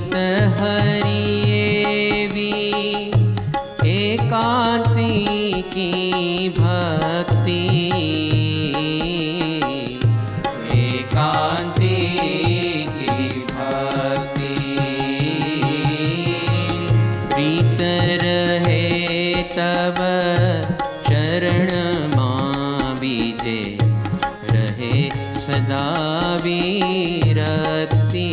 પ્રીત હરિએવી એકાંતિકી ભક્તિ એકાંતિકી ભક્તિ પ્રીત રહે તબ ચરણમાં બીજે રહે સદા વિરક્તિ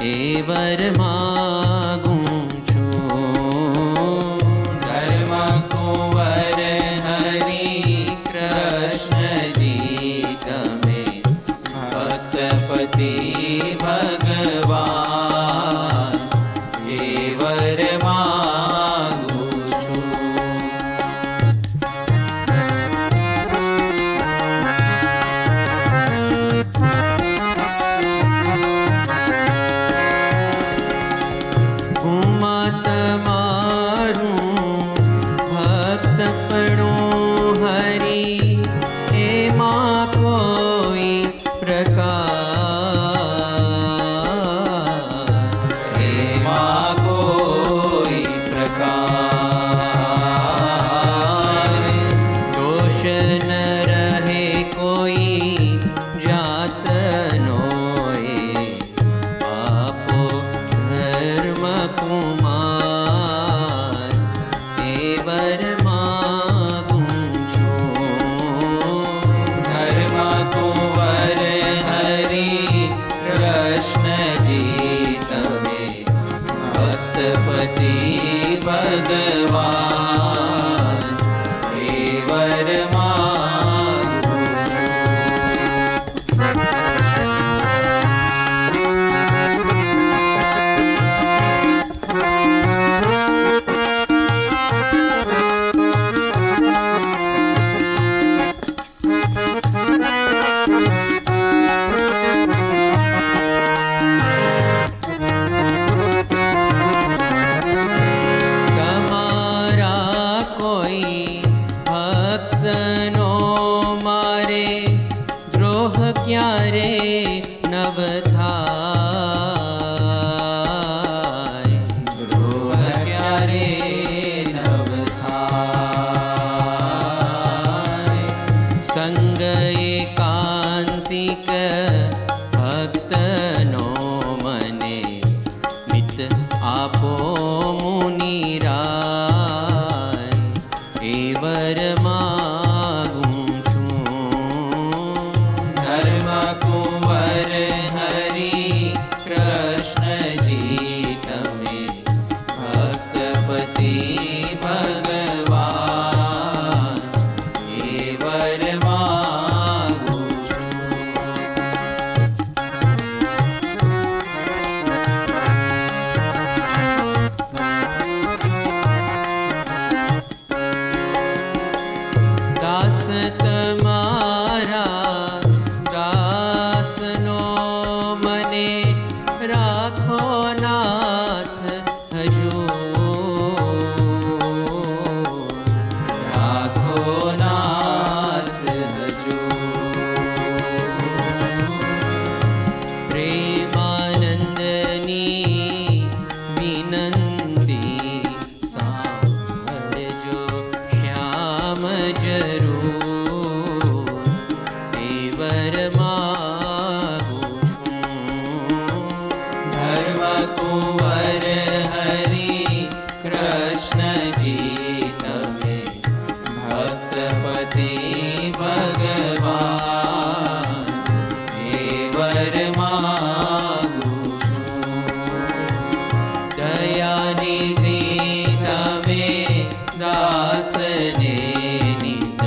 એ વર માગું છું ધર્મ કુંવર હરિ કૃષ્ણજી તમે ભક્તપતિ ભગવાન એ વર માગું છું ઉમા તમારું ભક્તપણું હરી એમાં કોઈ પ્રકાર એમાં કોઈ પ્રકાર દોષ ન રહે કોઈ જાતનો એ આપો ધર્મ કુમાર એ વર માગું છું ધર્મ કુંવર હરિ કૃષ્ણજી તમે ભક્તપતિ ભગવાન એ વર માગું તમારા કોઈ ભક્તનો મારે દ્રોહ ક્યારે નવ થાય દ્રોહ ક્યારે નવ થાય સંગ એકાંતિક ભક્તનો મને મિત આપો મુનિરાય એ વર માગું છું ધર્મ કુંવર હરિ કૃષ્ણજી તમે ભક્તપતિ ભગવાન એ વર માગું છું દાસ તમારા દાસનો મને રાખો નાથ હજૂર રાખો નાથ હજૂર પ્રેમાનંદની વિનંતી સાંભળજો શ્યામ જરૂર એ વર માગું છું ધર્મ કુંવર હરિ કૃષ્ણજી તમે ભક્તપતિ ભગવાન એ વર માગું છું દયાનિધિ તમે દાસને નિત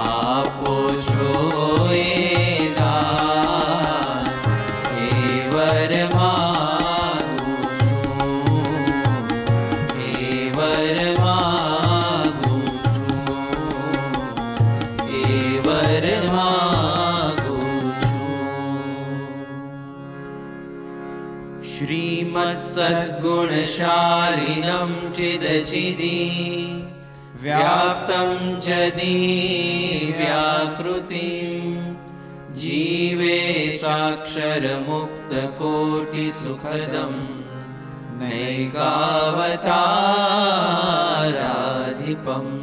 આપો છો એ દાન એ વર માગું છું એ વર માગું છું એ વર માગું છું શ્રીમત્ સદ્ગુણશાલિનમ ચિદચિદી વ્યાપ્તમ ચદી વ્યાકૃતિમ जीवे साक्षरमुक्तकोटिसुखदं नैकावताराधिपम्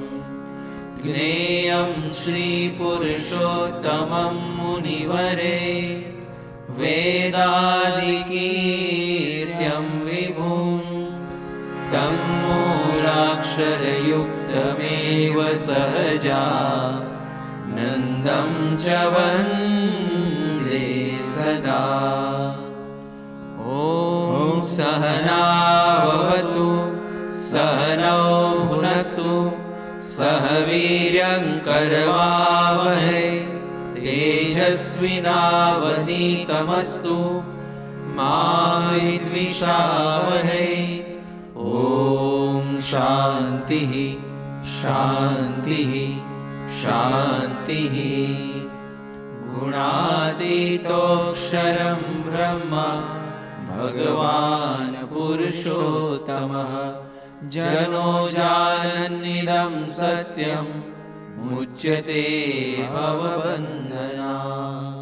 ज्ञेयं श्रीपुरुषोत्तमं मुनिवरे वेदादिकीर्त्यं विभुं तन्मूलाक्षरयुक्तमेव सहजा नन्दं च वन्दे सदा। ॐ सहनाववतु सहनौ भुनक्तु सह वीर्यं करवावहै तेजस्विनावधीतमस्तु मा विद्विषावहै। ॐ शान्तिः शान्तिः शान्तिः। गुणातीतोऽक्षरं ब्रह्म भगवान् पुरुषोत्तमः जनो जानन्निदं सत्यं मुच्यते भवबन्धनात्।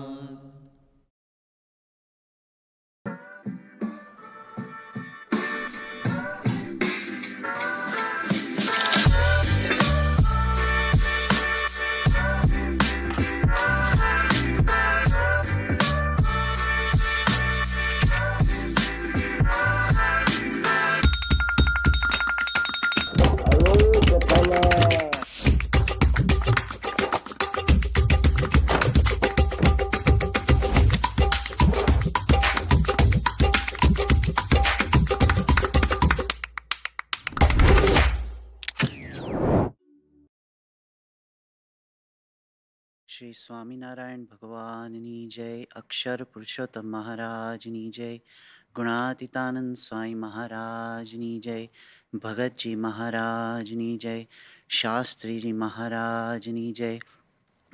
श्री स्वामीनारायण भगवाननी जय। अक्षर पुरुषोत्तम महाराजनी जय। गुणातीतानंद स्वामी महाराजनी जय। भगत जी महाराजनी जय। शास्त्री जी महाराजनी जय।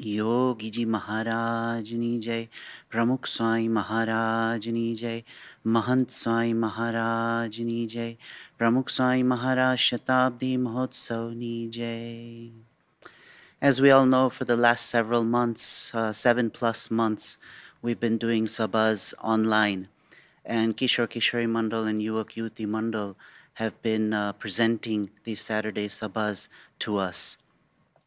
योगी जी महाराजनी जय। प्रमुख स्वामी महाराजनी जय। महंत स्वामी महाराजनी जय। प्रमुख स्वामी महाराज शताब्दी महोत्सवनी जय। As we all know, for the last several months, 7+ months, we've been doing sabhas online. And Kishore-Kishori Mandal and Yuvak Yuti Mandal have been presenting these Saturday sabhas to us.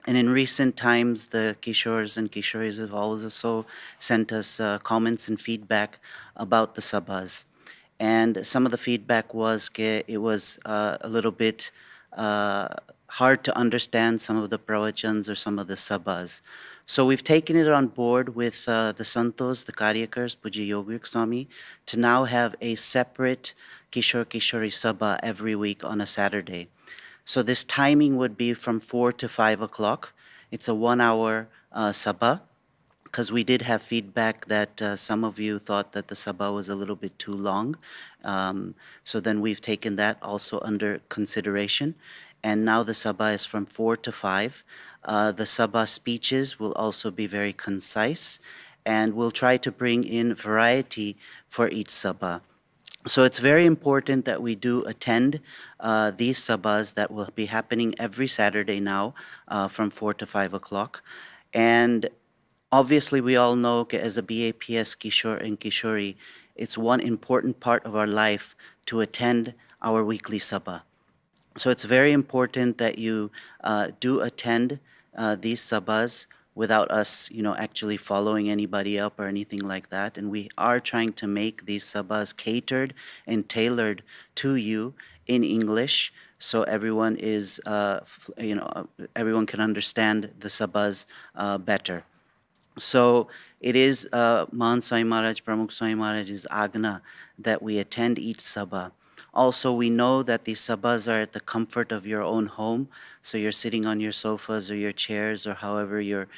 And in recent times, the Kishores and Kishoris have also sent us comments and feedback about the sabhas. And some of the feedback was that it was a little bit hard to understand some of the pravachans or some of the sabhas. So we've taken it on board with the Santos, the Karyakars, Puji Yogrik Swami, to now have a separate Kishore-Kishori Sabha every week on a Saturday. So this timing would be from 4 to 5 o'clock. It's a 1-hour Sabha, because we did have feedback that some of you thought that the Sabha was a little bit too long. So then we've taken that also under consideration. And now the Sabha is from 4 to 5. The Sabha speeches will also be very concise, and we'll try to bring in variety for each Sabha. So it's very important that we do attend these Sabhas that will be happening every Saturday now from 4 to 5 o'clock. And obviously we all know as a BAPS Kishore and Kishori, it's one important part of our life to attend our weekly Sabha. So it's very important that you do attend these sabhas without us, actually following anybody up or anything like that. And we are trying to make these sabhas catered and tailored to you in English, so everyone is, everyone can understand the sabhas better. So it is Mahant Swami Maharaj, Pramukh Swami Maharaj's Agna that we attend each sabha. Also, we know that these sabhas are at the comfort of your own home. So you're sitting on your sofas or your chairs or however you're,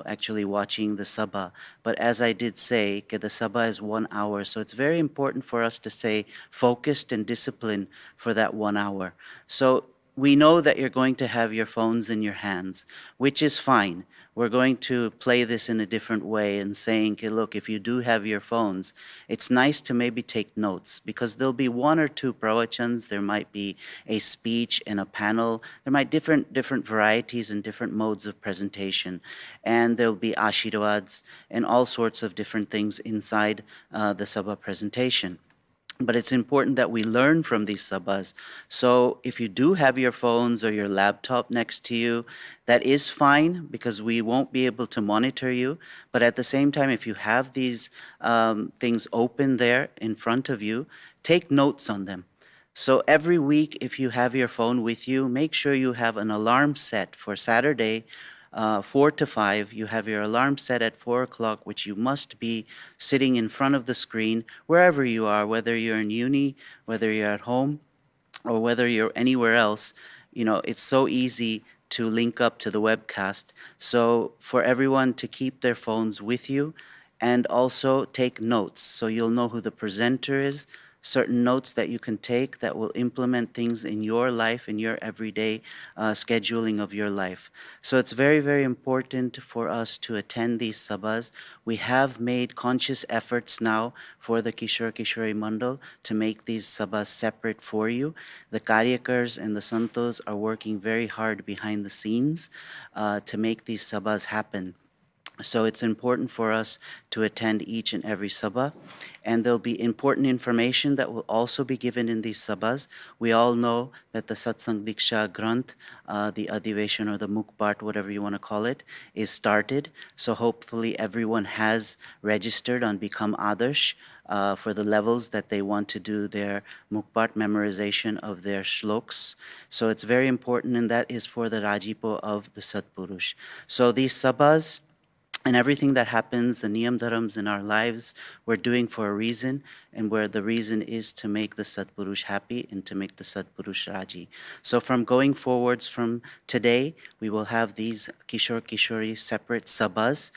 actually watching the sabha. But as I did say, the sabha is 1 hour. So it's very important for us to stay focused and disciplined for that 1 hour. So we know that you're going to have your phones in your hands, which is fine. We're going to play this in a different way and saying, okay, look, if you do have your phones, it's nice to maybe take notes, because there'll be one or two pravachans, there might be a speech in a panel, there might different varieties and different modes of presentation, and there'll be ashirwads and all sorts of different things inside the Sabha presentation. But it's important that we learn from these sabhas. So if you do have your phones or your laptop next to you, that is fine, because we won't be able to monitor you. But at the same time, if you have these things open there in front of you, take notes on them. So every week, if you have your phone with you, make sure you have an alarm set for Saturday, 4 to 5, you have your alarm set at 4 o'clock, which you must be sitting in front of the screen wherever you are, whether you're in uni, whether you're at home, or whether you're anywhere else. You know, it's so easy to link up to the webcast. So for everyone to keep their phones with you, and also take notes, so you'll know who the presenter is, certain notes that you can take that will implement things in your life, in your everyday scheduling of your life. So it's very, very important for us to attend these sabhas. We have made conscious efforts now for the Kishore-Kishori Mandal to make these sabhas separate for you. The Karyakars and the Santos are working very hard behind the scenes to make these sabhas happen. So it's important for us to attend each and every sabha, and there'll be important information that will also be given in these sabhas. We all know that the Satsang Diksha Granth, the Adiveshan or the Mukpat, whatever you want to call it, is started. So hopefully everyone has registered on Become Adarsh for the levels that they want to do their Mukpat memorization of their shloks. So it's very important, and that is for the Rajipo of the Satpurush. So these sabhas and everything that happens, the niyam dharams in our lives, we're doing for a reason, and where the reason is to make the Satpurush happy and to make the Satpurush Raji. So from going forwards from today, we will have these Kishore-Kishori separate sabhas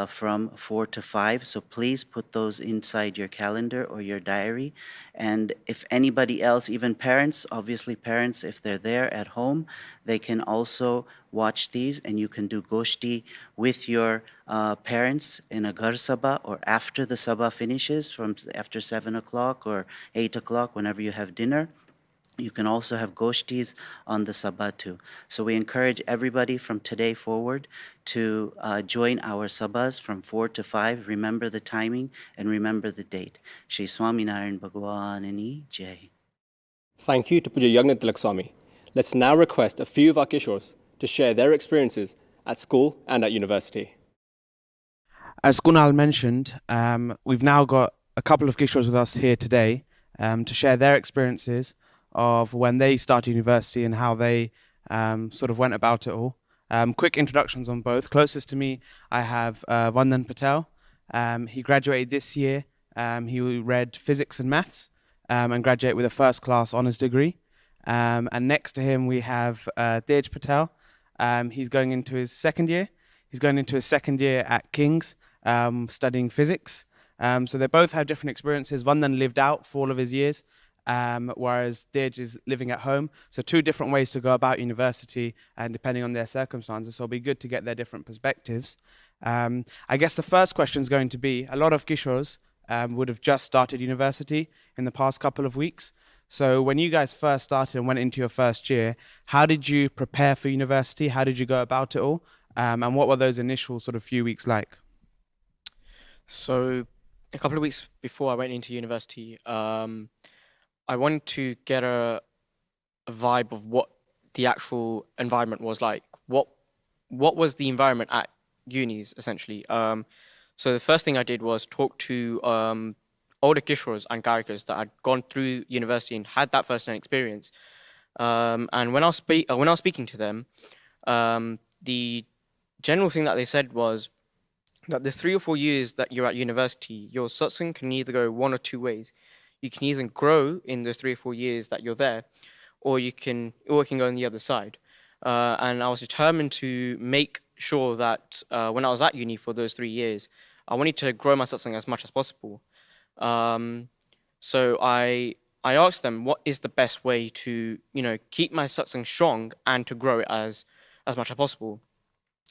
from 4 to 5. So please put those inside your calendar or your diary. And if anybody else, even parents, obviously parents, if they're there at home, they can also watch these, and you can do goshti with your parents in a Ghar Sabha, or after the Sabha finishes, from after 7 o'clock or 8 o'clock, whenever you have dinner. You can also have goshtis on the Sabha too. So we encourage everybody from today forward to join our sabhas from 4 to 5. Remember the timing and remember the date. Shri Swaminarayan Bhagwan Jai. Thank you to Puja Yagnatilak Swami. Let's now request a few of our Kishores to share their experiences at school and at university. As Kunal mentioned, we've now got a couple of Kishores with us here today to share their experiences of when they started university and how they sort of went about it all. Quick introductions on both. Closest to me, I have Vandan Patel. He graduated this year. He read physics and maths and graduated with a first class honours degree. And next to him, we have Tej Patel. He's going into his second year. He's going into his second year at King's, studying physics. So they both have different experiences. Vandan lived out for all of his years, whereas Tej is living at home. So two different ways to go about university, and depending on their circumstances. So it'll be good to get their different perspectives. I guess the first question is going to be, a lot of Kishores would have just started university in the past couple of weeks. So when you guys first started and went into your first year, how did you prepare for university? How did you go about it all? And what were those initial sort of few weeks like? So a couple of weeks before I went into university, I wanted to get a vibe of what the actual environment was like. What was the environment at unis, essentially? So the first thing I did was talk to older Kishores and Garikas that had gone through university and had that first-hand experience. And when I was speaking to them, the general thing that they said was that the 3 or 4 years that you're at university, your satsang can either go one or two ways. You can either grow in those 3 or 4 years that you're there, or it can go on the other side. And I was determined to make sure that when I was at uni for those 3 years, I wanted to grow my satsang as much as possible. So I I asked them what is the best way to, keep my satsang strong and to grow it as much as possible.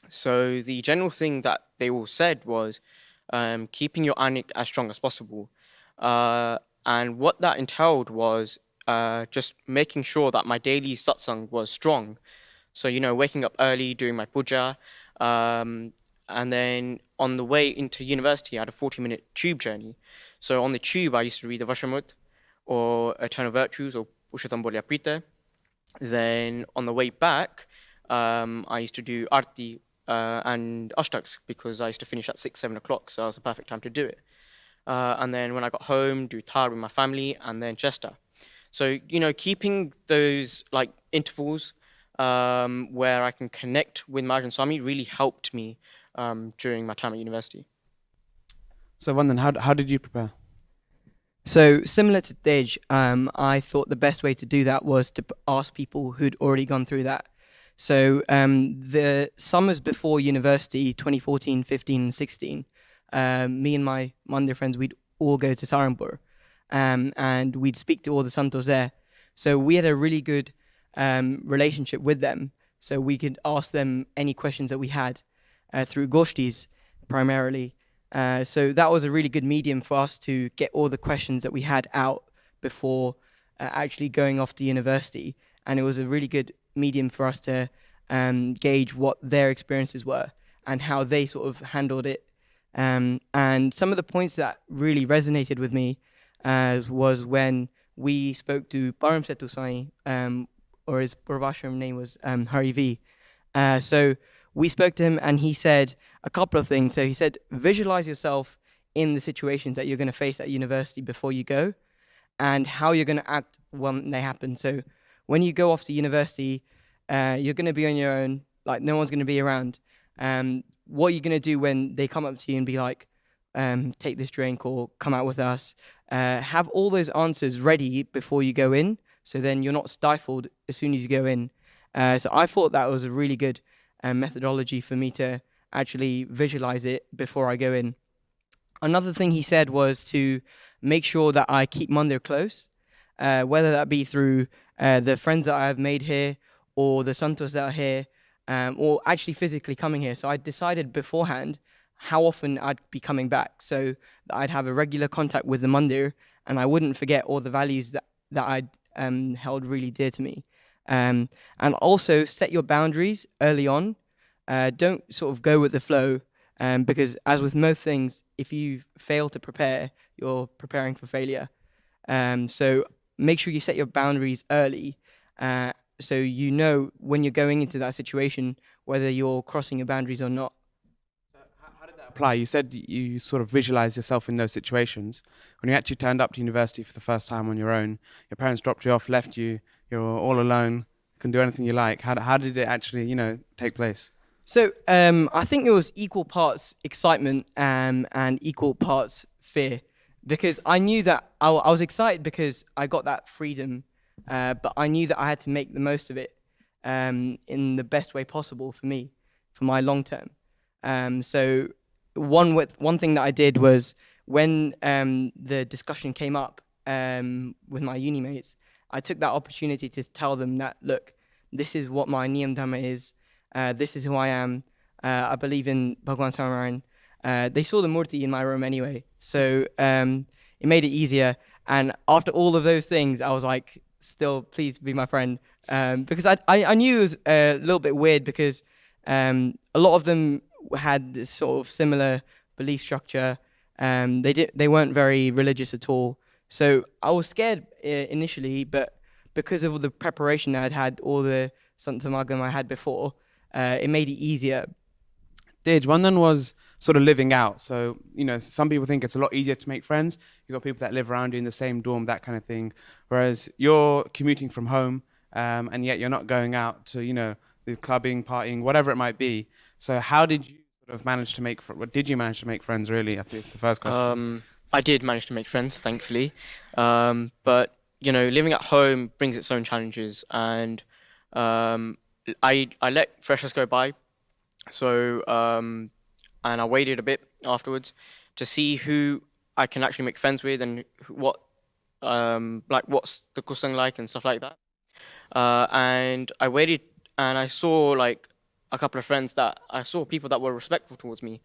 So the general thing that they all said was keeping your anik as strong as possible. And what that entailed was just making sure that my daily satsang was strong. So, waking up early, doing my puja, and then on the way into university, I had a 40-minute tube journey. So on the tube, I used to read the Vashamut or Eternal Virtues or Pushottam Bolya Prita. Then on the way back, I used to do Arti and Ashtaks because I used to finish at 6, 7 o'clock. So that was the perfect time to do it. And then when I got home, do Tar with my family and then Chester. So, keeping those like intervals where I can connect with Maharaj and Swami really helped me during my time at university. So Vandan, how did you prepare? So similar to Tej, I thought the best way to do that was to ask people who'd already gone through that. So the summers before university, 2014, 15, and 16, me and my Mandir friends, we'd all go to Saranpur and we'd speak to all the santos there. So we had a really good relationship with them. So we could ask them any questions that we had through Goshtis primarily. So that was a really good medium for us to get all the questions that we had out before actually going off to university. And it was a really good medium for us to gauge what their experiences were and how they sort of handled it. And some of the points that really resonated with me was when we spoke to Param Setu Sai, or his Purvashram name was Hari V. So we spoke to him and he said a couple of things. So he said, visualize yourself in the situations that you're going to face at university before you go and how you're going to act when they happen. So when you go off to university, you're going to be on your own, like no one's going to be around. What are you going to do when they come up to you and be like, take this drink or come out with us? Have all those answers ready before you go in, so then you're not stifled as soon as you go in. So I thought that was a really good methodology for me to actually visualize it before I go in. Another thing he said was to make sure that I keep Mandir close, whether that be through the friends that I have made here or the santos that are here, or actually physically coming here. So I decided beforehand how often I'd be coming back, so that I'd have a regular contact with the Mandir and I wouldn't forget all the values that I'd held really dear to me. And also set your boundaries early on. Don't sort of go with the flow, because as with most things, if you fail to prepare, you're preparing for failure. So make sure you set your boundaries early, so you know when you're going into that situation whether you're crossing your boundaries or not. How did that apply? You said you sort of visualize yourself in those situations. When you actually turned up to university for the first time on your own, your parents dropped you off, left you, you're all alone, you can do anything you like. How did it actually, take place? So I think it was equal parts excitement and equal parts fear, because I knew that I was excited because I got that freedom, but I knew that I had to make the most of it in the best way possible for me, for my long term. So one thing that I did was when the discussion came up with my uni mates, I took that opportunity to tell them that, look, this is what my Niyam Dhamma is. This is who I am. I believe in Bhagwan Swaminarayan. They saw the Murti in my room anyway, so it made it easier. And after all of those things, I was like, still, please be my friend. Because I knew it was a little bit weird because a lot of them had this sort of similar belief structure. They weren't very religious at all. So I was scared initially, but because of all the preparation I'd had, all the Santamagam I had before, it made it easier. Dej, one then was sort of living out. So, some people think it's a lot easier to make friends. You've got people that live around you in the same dorm, that kind of thing. Whereas you're commuting from home, and yet you're not going out to, the clubbing, partying, whatever it might be. So how did you sort of manage to make, did you manage to make friends really? I think it's the first question. I did manage to make friends, thankfully. But, living at home brings its own challenges. And I let freshers go by. So, and I waited a bit afterwards to see who I can actually make friends with and what like what's the kusang like and stuff like that. And I waited, and I saw like a couple of friends that I saw people that were respectful towards me.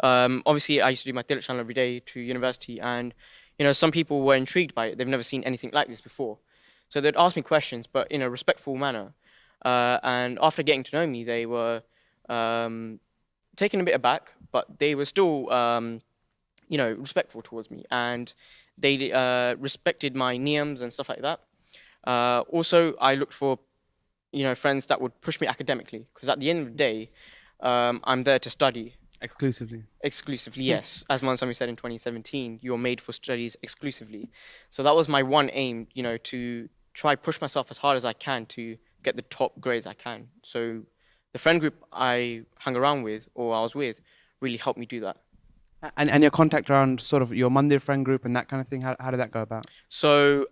Obviously, I used to do my Tilak channel every day to university, and some people were intrigued by it. They've never seen anything like this before, so they'd ask me questions, but in a respectful manner. And after getting to know me, they were taken a bit aback, but they were still respectful towards me, and they respected my niyams and stuff like that. Also, I looked for friends that would push me academically, because at the end of the day, I'm there to study. Exclusively. Exclusively, yes. As Mahant Swami said in 2017, you're made for studies exclusively. So that was my one aim, to try push myself as hard as I can to get the top grades I can. So the friend group I hung around with, or I was with, really helped me do that. And your contact around sort of your Mandir friend group and that kind of thing, how did that go about? So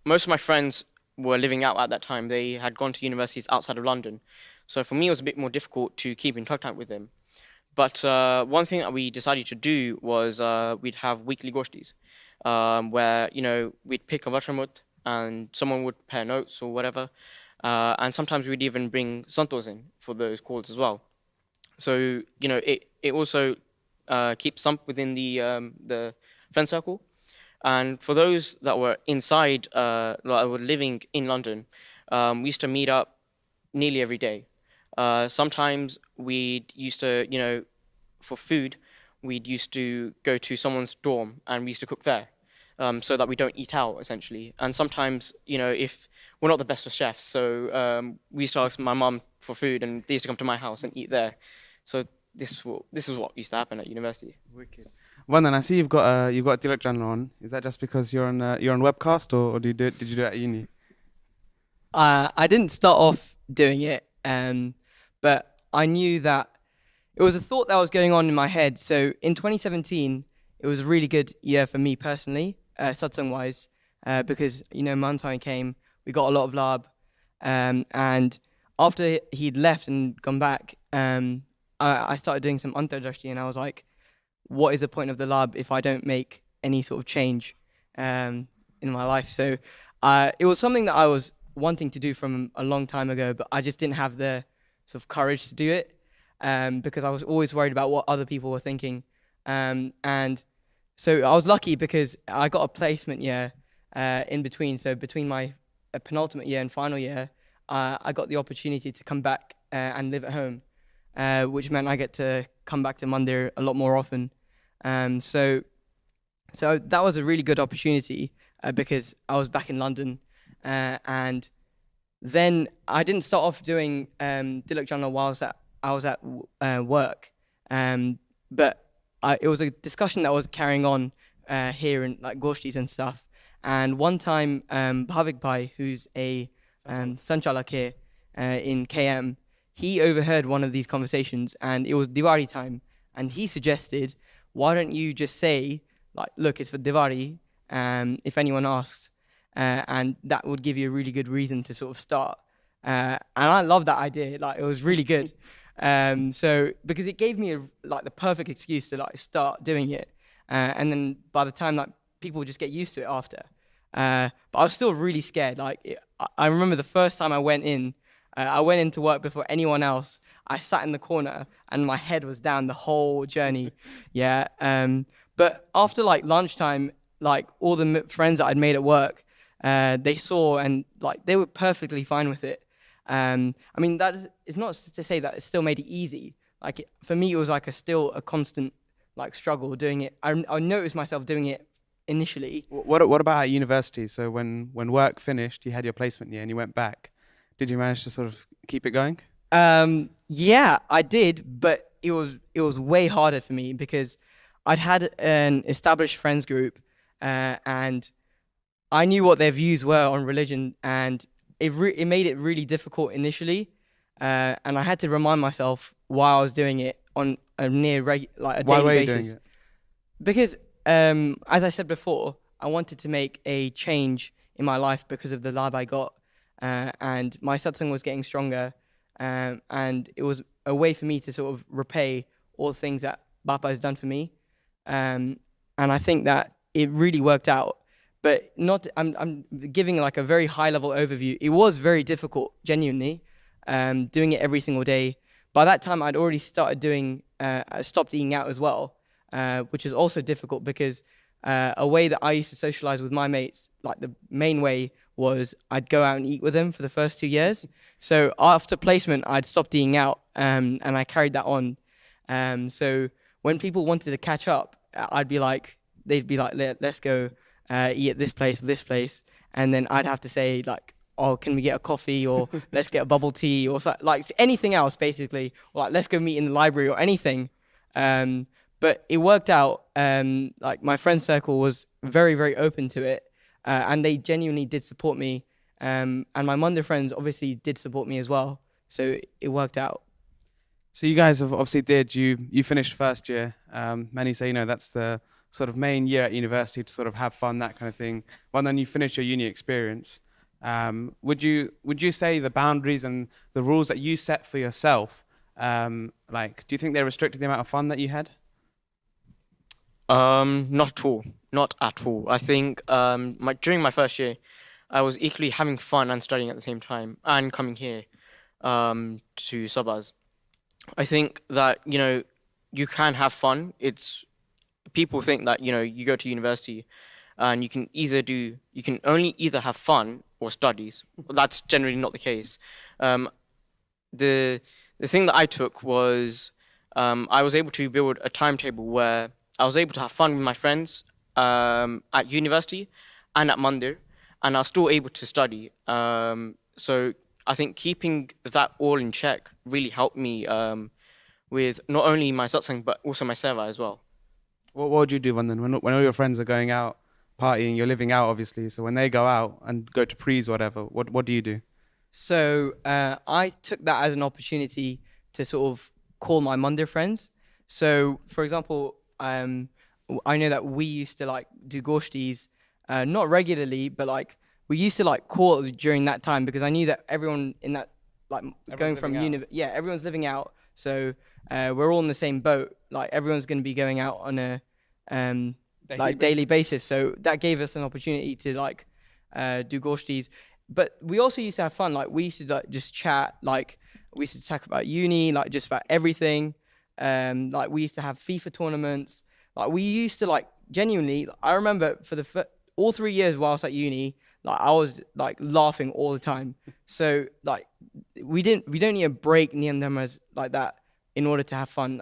most of my friends were living out at that time. They had gone to universities outside of London. So for me, it was a bit more difficult to keep in contact with them. But one thing that we decided to do was we'd have weekly goshtis, where, we'd pick a Vajramut and someone would prepare notes or whatever. And sometimes we'd even bring santos in for those calls as well. So, it also keeps some within the friend circle. And for those that were inside, that were living in London, we used to meet up nearly every day. Sometimes we'd used to, for food, we'd used to go to someone's dorm and we used to cook there, so that we don't eat out, essentially. And sometimes, if we're not the best of chefs, so we used to ask my mum for food, and they used to come to my house and eat there. So this is what used to happen at university. Wicked. Vandan, I see you've got a Tilak channel on. Is that just because you're on webcast, or did you do it at uni? I didn't start off doing it, but I knew that it was a thought that was going on in my head. So in 2017, it was a really good year for me personally, satsang-wise, because, Mahant Swami came, we got a lot of lab, and after he'd left and gone back, I started doing some antardrashti, and I was like, what is the point of the lab if I don't make any sort of change in my life? So it was something that I was wanting to do from a long time ago, but I just didn't have the sort of courage to do it, because I was always worried about what other people were thinking. And so I was lucky because I got a placement year in between. So between my penultimate year and final year, I got the opportunity to come back and live at home, which meant I get to come back to Mandir a lot more often. So that was a really good opportunity because I was back in London, and then I didn't start off doing Tilak Journal while I was at work, but it was a discussion that was carrying on here in like Goshtis and stuff. And one time, Bhavik Bhai, who's a Sanchalak here in KM, he overheard one of these conversations, and it was Diwali time, and he suggested, why don't you just say, like, look, it's for Diwali, if anyone asks, and that would give you a really good reason to sort of start. And I love that idea, like, it was really good. So, because it gave me the perfect excuse to like start doing it. And then by the time, like, people would just get used to it after. But I was still really scared. I remember the first time I went into work before anyone else. I sat in the corner and my head was down the whole journey. Yeah. But after like lunchtime, like all the friends that I'd made at work, they saw and like they were perfectly fine with it. I mean, it's not to say that it still made it easy. Like for me, it was like still a constant like struggle doing it. I noticed myself doing it initially. What about at university? So when work finished, you had your placement year and you went back. Did you manage to sort of keep it going? Yeah, I did, but it was way harder for me because I'd had an established friends group, and I knew what their views were on religion, and it made it really difficult initially, and I had to remind myself why I was doing it on a daily basis. Why were you doing it? Because, as I said before, I wanted to make a change in my life because of the lab I got, and my satsang was getting stronger, and it was a way for me to sort of repay all the things that Bapa has done for me, and I think that it really worked out but not. I'm giving like a very high level overview. It was very difficult, genuinely, doing it every single day. By that time, I'd already started doing. I stopped eating out as well, which is also difficult because a way that I used to socialize with my mates, like the main way, was I'd go out and eat with them for the first 2 years. So after placement, I'd stopped eating out, and I carried that on. So when people wanted to catch up, they'd be like, let's go eat at this place, and then I'd have to say like, oh, can we get a coffee, or let's get a bubble tea, or so, like anything else basically, or like let's go meet in the library or anything. But it worked out. Like my friend circle was very, very open to it, and they genuinely did support me. And my Munda friends obviously did support me as well. So it worked out. So you guys have obviously you finished first year. Many say, that's the sort of main year at university to sort of have fun, that kind of thing. Well, then you finish your uni experience. Would you say the boundaries and the rules that you set for yourself, do you think they restricted the amount of fun that you had? Not at all. Not at all. I think during my first year, I was equally having fun and studying at the same time, and coming here to Sabhas. I think that you can have fun. People think that you go to university and you can only either have fun or studies. That's generally not the case. The thing that I took was I was able to build a timetable where I was able to have fun with my friends at university and at Mandir, and I was still able to study. So I think keeping that all in check really helped me with not only my satsang but also my seva as well. What would you do when all your friends are going out partying? You're living out, obviously. So when they go out and go to prees, whatever, what do you do? So I took that as an opportunity to sort of call my Mandir friends. So for example, I know that we used to do goshtis, not regularly, but we used to call during that time, because I knew that everyone in that going from everyone's living out. So we're all in the same boat. Everyone's going to be going out on a daily basis. So that gave us an opportunity to do goshtis. But we also used to have fun. We used to just chat. We used to talk about uni, just about everything. We used to have FIFA tournaments. We used to genuinely. I remember for all 3 years while I was at uni, I was laughing all the time. So we don't need a break niyandamas like that in order to have fun.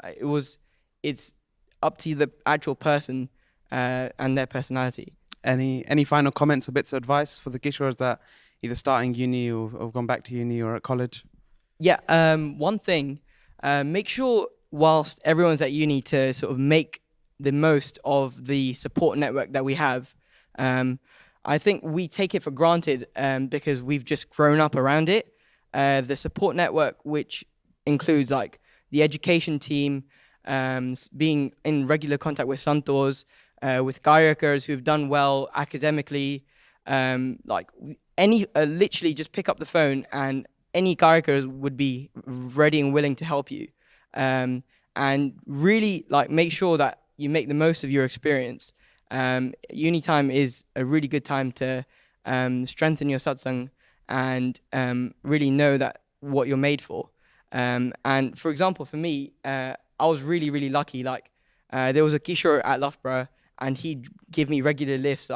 It's up to the actual person and their personality. Any final comments or bits of advice for the Kishores that either starting uni or have gone back to uni or at college? Yeah, one thing, make sure whilst everyone's at uni to sort of make the most of the support network that we have. I think we take it for granted because we've just grown up around it. The support network, which includes the education team, being in regular contact with Santos, with Gayakers who've done well academically, literally just pick up the phone and any Gayakers would be ready and willing to help you. And really make sure that you make the most of your experience. Uni time is a really good time to strengthen your satsang and really know that what you're made for. And for example, for me, I was really, really lucky. There was a Kishore at Loughborough, and he'd give me regular lifts,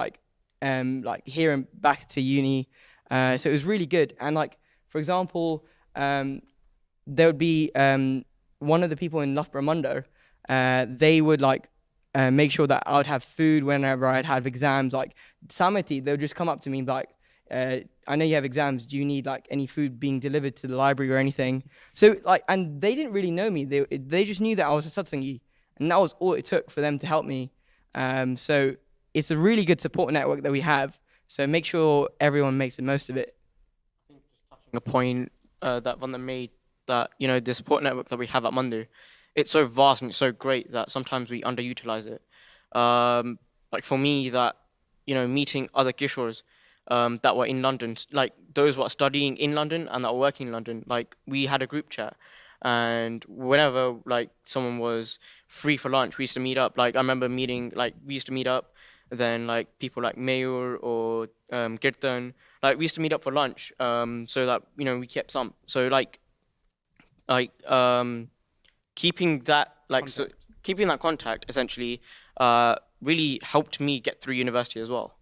here and back to uni. So it was really good. And for example, there would be one of the people in Loughborough Munda. They would make sure that I would have food whenever I'd have exams. Samiti, they would just come up to me and be I know you have exams. Do you need any food being delivered to the library or anything? So and they didn't really know me. They just knew that I was a satsangi, and that was all it took for them to help me. So it's a really good support network that we have. So make sure everyone makes the most of it. I think just touching a point that Vanda made, that the support network that we have at Mandir, it's so vast and it's so great that sometimes we underutilize it. For me, that meeting other Kishores that were in London, those who are studying in London and that are working in London, we had a group chat, and whenever someone was free for lunch, we used to meet up. I remember we used to meet up then like people like Mayur or Kirtan, like we used to meet up for lunch, so that we kept some. So keeping that keeping that contact essentially really helped me get through university as well.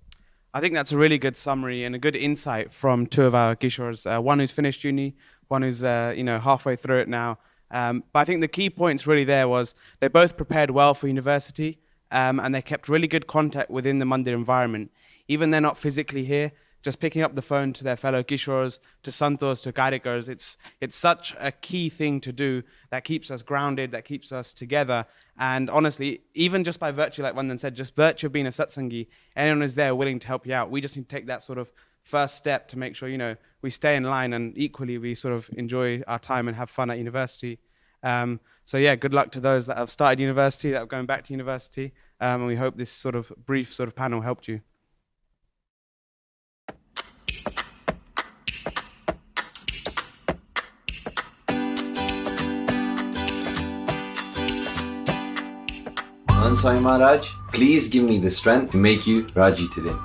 I think that's a really good summary and a good insight from two of our Kishores, one who's finished uni, one who's halfway through it now. But I think the key points really there was they both prepared well for university, and they kept really good contact within the Mandir environment. Even they're not physically here, just picking up the phone to their fellow Kishores, to Santos, to Karikars, it's such a key thing to do that keeps us grounded, that keeps us together. And honestly, even just by virtue, like Vandan said, just virtue of being a satsangi, anyone who's there willing to help you out. We just need to take that sort of first step to make sure, we stay in line and equally we sort of enjoy our time and have fun at university. So yeah, good luck to those that have started university, that are going back to university. And we hope this sort of brief sort of panel helped you. Mahant Swami Maharaj, please give me the strength to make you Raji today.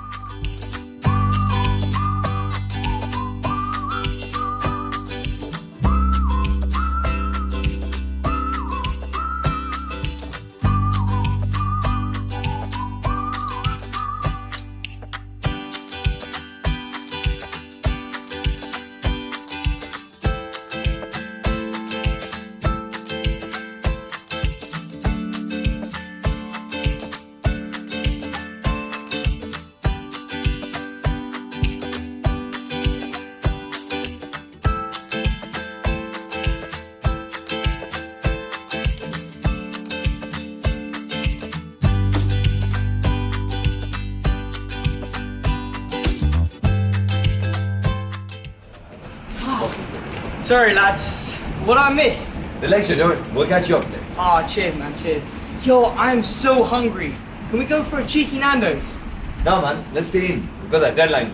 Sorry, lads. What I missed? The lecture, we'll catch you up there. Oh, cheers, man. Cheers. Yo, I'm so hungry. Can we go for a cheeky Nando's? No, man, let's stay in. We've got that deadline.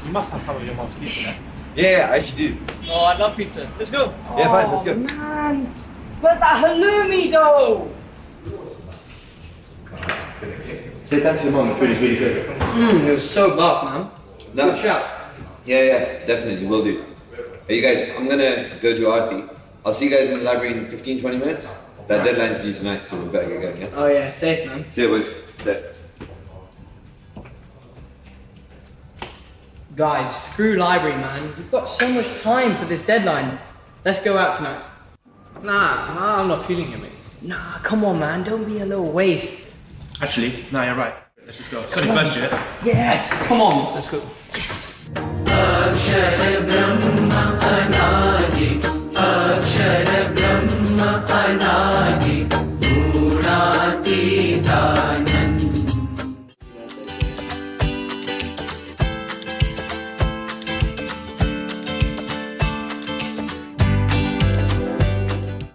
You must have some of your mom's pizza there. Yeah, I actually do. Oh, I love pizza. Let's go. Yeah, fine, let's go. Man, but that halloumi though. Say thanks to your mom, the food is really good. It was so buff, man. No. Good shout. Yeah, definitely, will do. Hey, you guys, I'm gonna go to Aarti. I'll see you guys in the library in 15-20 minutes. That deadline's due tonight, so we better get going, yeah? Oh yeah, safe, man. See you, boys. There. Guys, screw library, man. We've got so much time for this deadline. Let's go out tonight. Nah, I'm not feeling it, mate. Nah, come on, man. Don't be a little waste. Actually, no, you're right. Let's just go. It's only first year. Yes, come on. Let's go.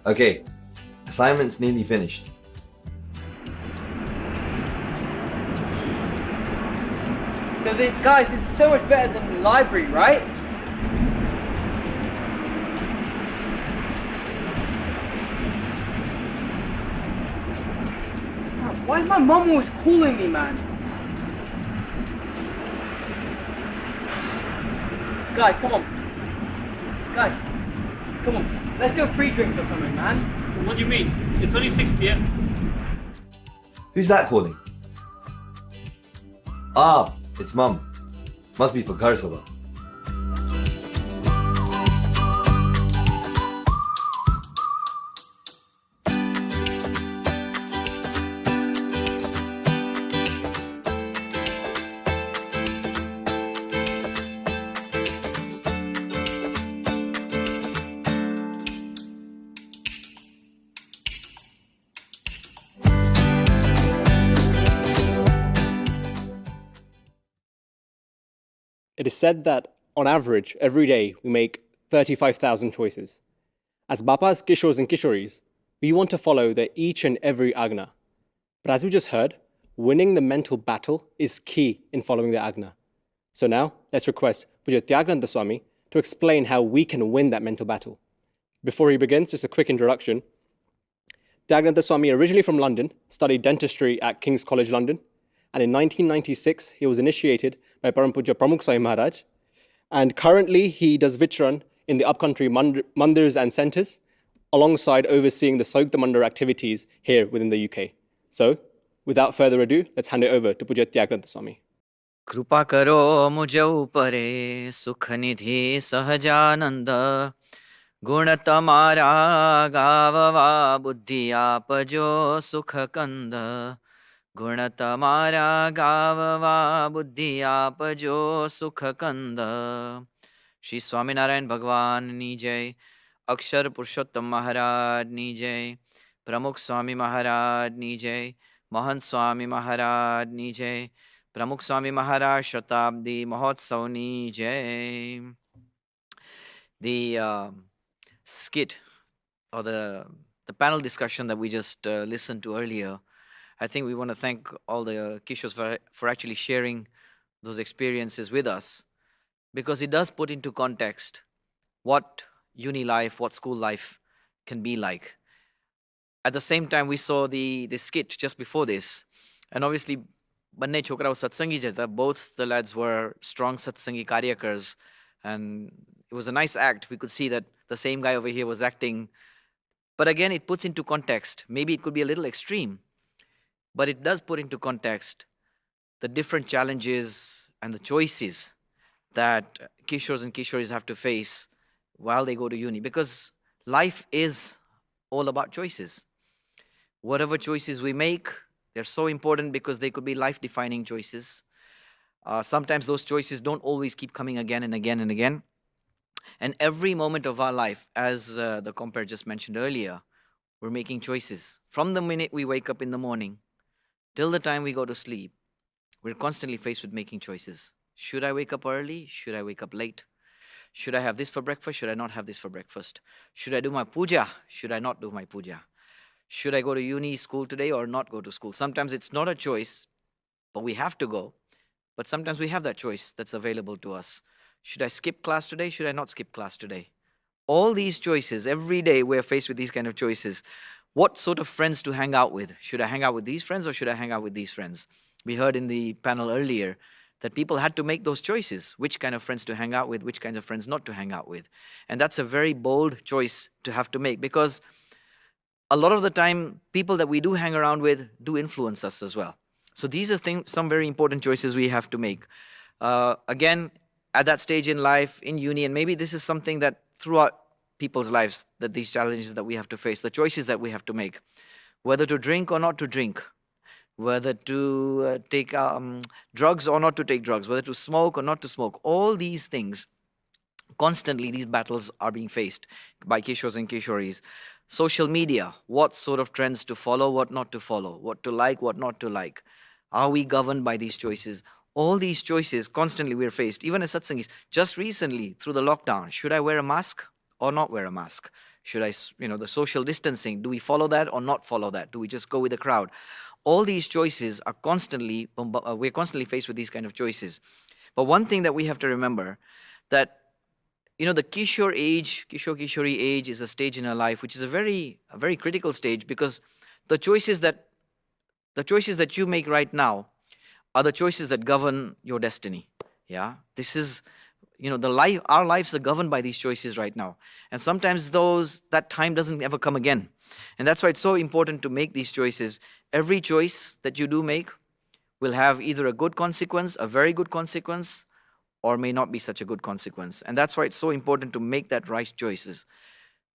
Okay, assignment's nearly finished. So, guys, this is so much better than the library, right? Man, why is my mum always calling me, man? Guys, come on. Guys, come on. Let's do a pre-drinks or something, man. What do you mean? It's only 6 p.m. Who's that calling? Ah, it's Mum. Must be for Sabha. It is said that, on average, every day we make 35,000 choices. As Bapas, Kishores and Kishoris, we want to follow the each and every Agna. But as we just heard, winning the mental battle is key in following the Agna. So now, let's request Puja Tyagnanda Swami to explain how we can win that mental battle. Before he begins, just a quick introduction. Tyagnanda Swami, originally from London, studied dentistry at King's College London, And in 1996, he was initiated by Param Puja Pramukh Swami Maharaj. And currently, he does Vichran in the upcountry mandirs and centers, alongside overseeing the Sayukta Mandar activities here within the UK. So, without further ado, let's hand it over to Pujya Tyagrantha Swami. कृपा करो मुझ ऊपरे सुख निधि सहजानंद गुण तमारा गाववा बुद्धि आप जो सुख कंद गुण तमारा गाववा बुद्धि आप जो सुख कंद श्री स्वामीनारायण भगवान नी जय अक्षर पुरुषोत्तम महाराज नी जय प्रमुख स्वामी महाराज नी जय महंत स्वामी महाराज नी जय प्रमुख स्वामी महाराज शताब्दी महोत्सव नी जय. The skit or the panel discussion that we just listened to earlier, I think we want to thank all the Kishores for actually sharing those experiences with us, because it does put into context what uni life, what school life can be like. At the same time, we saw the skit just before this, and obviously બંને છોકરાઓ સત્સંગી જ હતા. Both the lads were strong satsangi karyakars, and it was a nice act. We could see that the same guy over here was acting. But again, it puts into context. Maybe it could be a little extreme, but it does put into context the different challenges and the choices that Kishores and Kishoris have to face while they go to uni. Because life is all about choices. Whatever choices we make, they're so important because they could be life-defining choices. Sometimes those choices don't always keep coming again and again and again. And every moment of our life, as the compere just mentioned earlier, we're making choices. From the minute we wake up in the morning till the time we go to sleep, we're constantly faced with making choices. Should I wake up early? Should I wake up late? Should I have this for breakfast? Should I not have this for breakfast? Should I do my puja? Should I not do my puja? Should I go to uni school today or not go to school? Sometimes it's not a choice, but we have to go. But sometimes we have that choice that's available to us. Should I skip class today? Should I not skip class today? All these choices, every day we're faced with these kind of choices. What sort of friends to hang out with? Should I hang out with these friends or should I hang out with these friends? We heard in the panel earlier that people had to make those choices, which kind of friends to hang out with, which kinds of friends not to hang out with. And that's a very bold choice to have to make, because a lot of the time, people that we do hang around with do influence us as well. So these are some very important choices we have to make. Again, at that stage in life, in uni, and maybe this is something that throughout people's lives, that these challenges that we have to face, the choices that we have to make, whether to drink or not to drink, whether to take drugs or not to take drugs, whether to smoke or not to smoke, all these things, constantly these battles are being faced by Kishores and Kishoris. Social media, what sort of trends to follow, what not to follow, what to like, what not to like. Are we governed by these choices? All these choices, constantly we're faced, even as satsangis. Just recently, through the lockdown, should I wear a mask or not wear a mask? Should I, the social distancing, do we follow that or not follow that? Do we just go with the crowd? All these choices are we're constantly faced with these kind of choices. But one thing that we have to remember, that the Kishore age, Kishore-Kishori age is a stage in our life which is a very critical stage, because the choices that you make right now are the choices that govern your destiny. Yeah, this is, our lives are governed by these choices right now. And sometimes that time doesn't ever come again. And that's why it's so important to make these choices. Every choice that you do make will have either a good consequence, a very good consequence, or may not be such a good consequence. And that's why it's so important to make that right choices.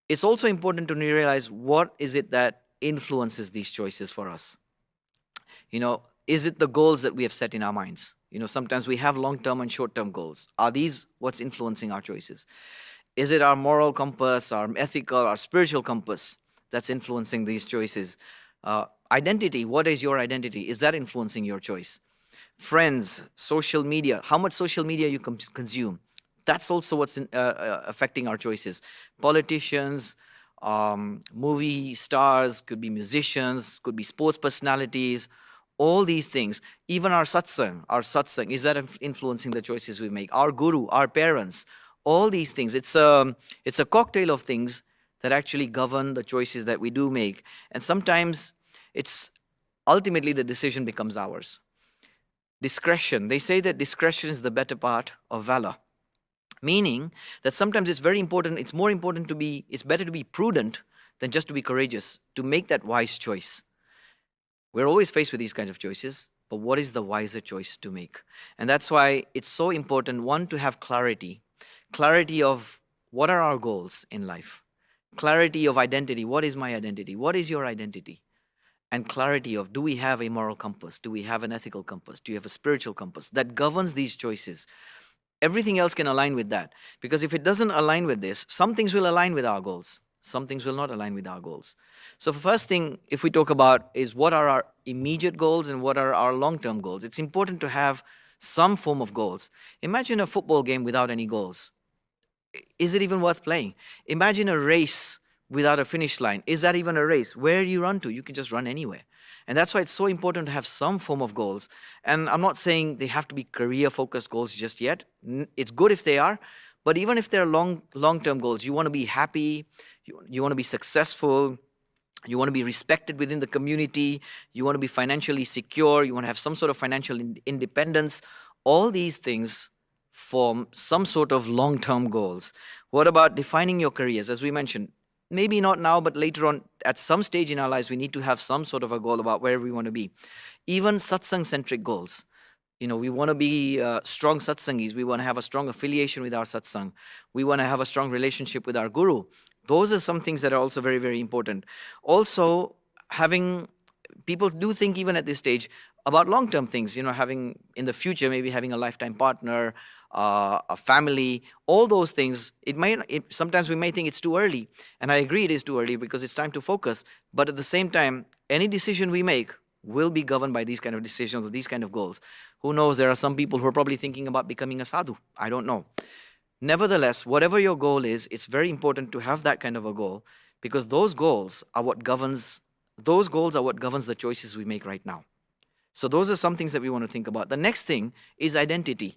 It's also important to realize what is it that influences these choices for us. Is it the goals that we have set in our minds? Sometimes we have long-term and short-term goals. Are these what's influencing our choices? Is it our moral compass, our ethical, our spiritual compass that's influencing these choices? Identity, what is your identity? Is that influencing your choice? Friends, social media, how much social media you consume. That's also what's affecting our choices. Politicians, movie stars, could be musicians, could be sports personalities, all these things. Even our satsang, is that influencing the choices we make? Our guru, our parents, all these things. It's a cocktail of things that actually govern the choices that we do make. And sometimes ultimately the decision becomes ours. discretion. They say that discretion is the better part of valor. Meaning that sometimes it's very important, it's better to be prudent than just to be courageous, to make that wise choice. We're always faced with these kinds of choices, but what is the wiser choice to make? And that's why it's so important, one, to have clarity of what are our goals in life, clarity of identity. What is my identity? What is your identity? And clarity of, do we have a moral compass? Do we have an ethical compass? Do you have a spiritual compass that governs these choices? Everything else can align with that. Because if it doesn't align with this, some things will align with our goals. Some things will not align with our goals. So the first thing, if we talk about, is what are our immediate goals and what are our long-term goals? It's important to have some form of goals. Imagine a football game without any goals. Is it even worth playing? Imagine a race without a finish line. Is that even a race? Where do you run to? You can just run anywhere. And that's why it's so important to have some form of goals. And I'm not saying they have to be career-focused goals just yet. It's good if they are. But even if they're long-term goals, you want to be happy, you want to be successful, you want to be respected within the community, you want to be financially secure, you want to have some sort of financial independence. All these things form some sort of long-term goals. What about defining your careers? As we mentioned, maybe not now, but later on, at some stage in our lives, we need to have some sort of a goal about where we want to be. Even satsang-centric goals. We want to be strong satsangis. We want to have a strong affiliation with our satsang. We want to have a strong relationship with our guru. Those are some things that are also very, very important. Also, people do think even at this stage about long-term things, having in the future, maybe having a lifetime partner, a family, all those things. Sometimes we may think it's too early. And I agree it is too early because it's time to focus. But at the same time, any decision we make will be governed by these kind of decisions or these kind of goals. Who knows, there are some people who are probably thinking about becoming a sadhu. I don't know. Nevertheless, whatever your goal is, it's very important to have that kind of a goal because those goals are what governs the choices we make right now. So those are some things that we want to think about. The next thing is identity.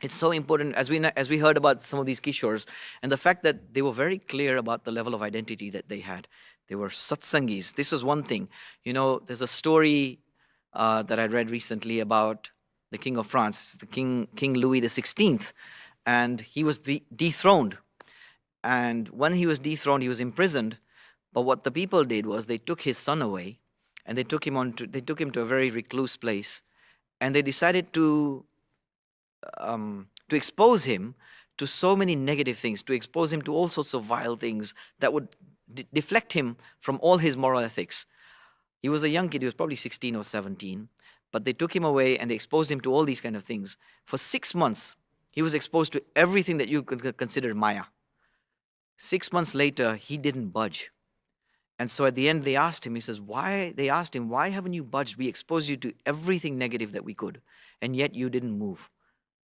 It's so important, as we heard about some of these Kishores, and the fact that they were very clear about the level of identity that they had. They were satsangis. This was one thing. There's a story that I read recently about the King of France, King Louis XVI, and he was dethroned. And when he was dethroned, he was imprisoned. But what the people did was they took his son away, and they took him to a very recluse place, and they decided to expose him to so many negative things, to expose him to all sorts of vile things that would deflect him from all his moral ethics. He was a young kid, he was probably 16 or 17, but they took him away and they exposed him to all these kind of things. For 6 months, he was exposed to everything that you could consider Maya. 6 months later, he didn't budge. And so at the end, they asked him, why haven't you budged? We exposed you to everything negative that we could, and yet you didn't move.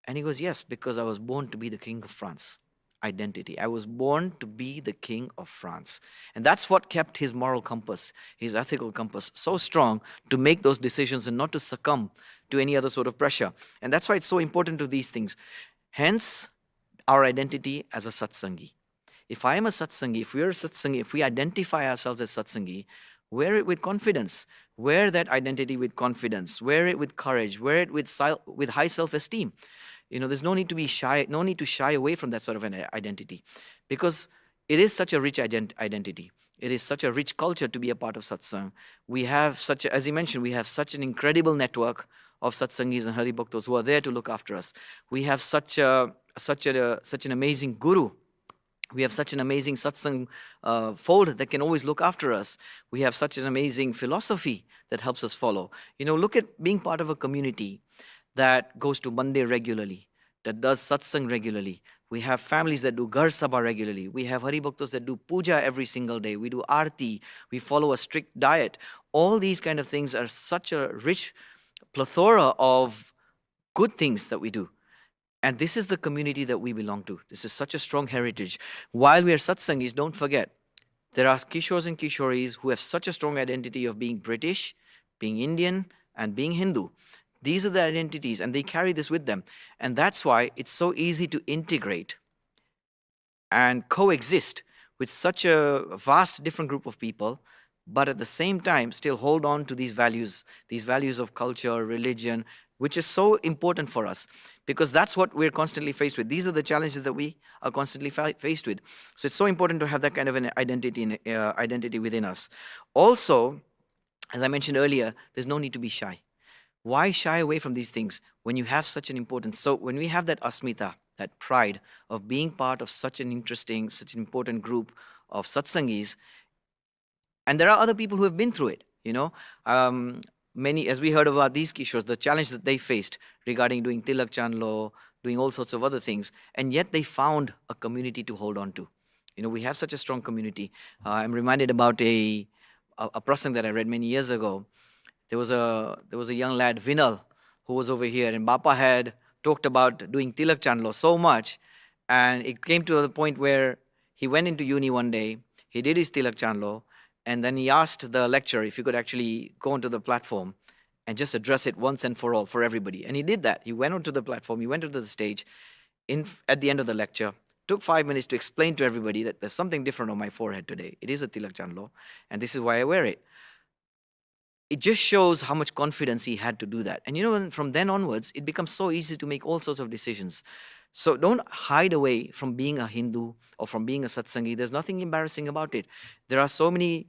And he goes, yes, because I was born to be the King of France. Identity. I was born to be the King of France. And that's what kept his moral compass, his ethical compass, so strong to make those decisions and not to succumb to any other sort of pressure. And that's why it's so important to these things. Hence, our identity as a satsangi. If I am a satsangi, if we are a satsangi, if we identify ourselves as satsangi, wear it with confidence. Wear that identity with confidence. Wear it with courage. Wear it with high self-esteem. There's no need to be shy, no need to shy away from that sort of an identity, because it is such a rich identity. It is such a rich culture to be a part of satsang. We have as he mentioned, we have such an incredible network of satsangis and haribhaktas who are there to look after us. We have such an amazing guru. We have such an amazing satsang fold that can always look after us. We have such an amazing philosophy that helps us follow. Look at being part of a community that goes to mandir regularly, that does satsang regularly. We have families that do Ghar Sabha regularly. We have haribhaktas that do puja every single day. We do arti. We follow a strict diet. All these kind of things are such a rich plethora of good things that we do. And this is the community that we belong to. This is such a strong heritage. While we are satsangis, don't forget, there are Kishores and Kishoris who have such a strong identity of being British, being Indian, and being Hindu. These are the identities, and they carry this with them. And that's why it's so easy to integrate and coexist with such a vast different group of people, but at the same time still hold on to these values of culture, religion, which is so important for us, because that's what we're constantly faced with. These are the challenges that we are constantly faced with. So it's so important to have that kind of an identity within us. Also, as I mentioned earlier, there's no need to be shy. Why shy away from these things when you have such an importance? So when we have that asmita, that pride of being part of such an interesting, such an important group of satsangis, and there are other people who have been through it, many, as we heard about these Kishores, the challenge that they faced regarding doing Tilak Chanlo, doing all sorts of other things, and yet they found a community to hold on to. We have such a strong community. I'm reminded about a prasang that I read many years ago. There was a young lad, Vinal, who was over here, and Bapa had talked about doing Tilak Chanlo so much, and it came to the point where he went into uni one day, he did his Tilak Chanlo, and then he asked the lecturer if he could actually go onto the platform and just address it once and for all for everybody. And he did that. He went onto the platform, he went onto the stage at the end of the lecture, took 5 minutes to explain to everybody that there's something different on my forehead today. It is a Tilak Chanlo, and this is why I wear it. It just shows how much confidence he had to do that. And from then onwards, it becomes so easy to make all sorts of decisions. So don't hide away from being a Hindu or from being a satsangi. There's nothing embarrassing about it. There are so many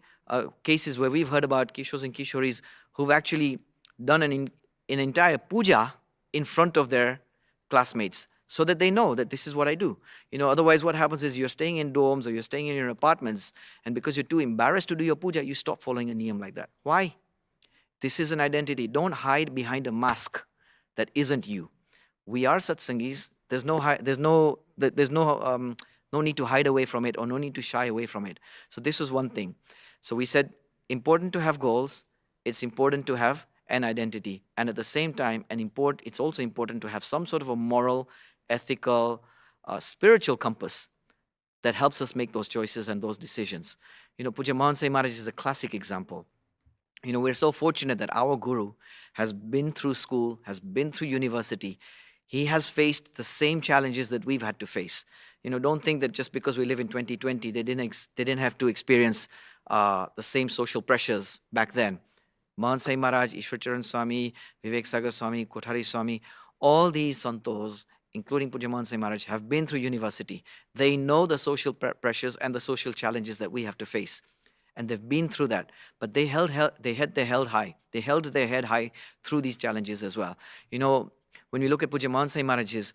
cases where we've heard about Kishores and Kishoris who've actually done an entire puja in front of their classmates so that they know that this is what I do. Otherwise what happens is you're staying in dorms or you're staying in your apartments, and because you're too embarrassed to do your puja, you stop following a niyam like that. Why? This is an identity. Don't hide behind a mask that isn't you. We are satsangis. There's no need to hide away from it or no need to shy away from it. So this was one thing. So we said, important to have goals. It's important to have an identity. And at the same time, it's also important to have some sort of a moral, ethical, spiritual compass that helps us make those choices and those decisions. Puja Mahant Swami Maharaj is a classic example. We're so fortunate that our Guru has been through school, has been through university. He has faced the same challenges that we've had to face. Don't think that just because we live in 2020, they didn't have to experience the same social pressures back then. Mahant Swami Maharaj, Ishwarcharan Swami, Vivek Sagar Swami, Kothari Swami, all these santos, including Puja Mahant Swami Maharaj, have been through university. They know the social pressures and the social challenges that we have to face. And they've been through that, but they held their head high through these challenges as well. When we look at Puja Mahant Swami Maharaj's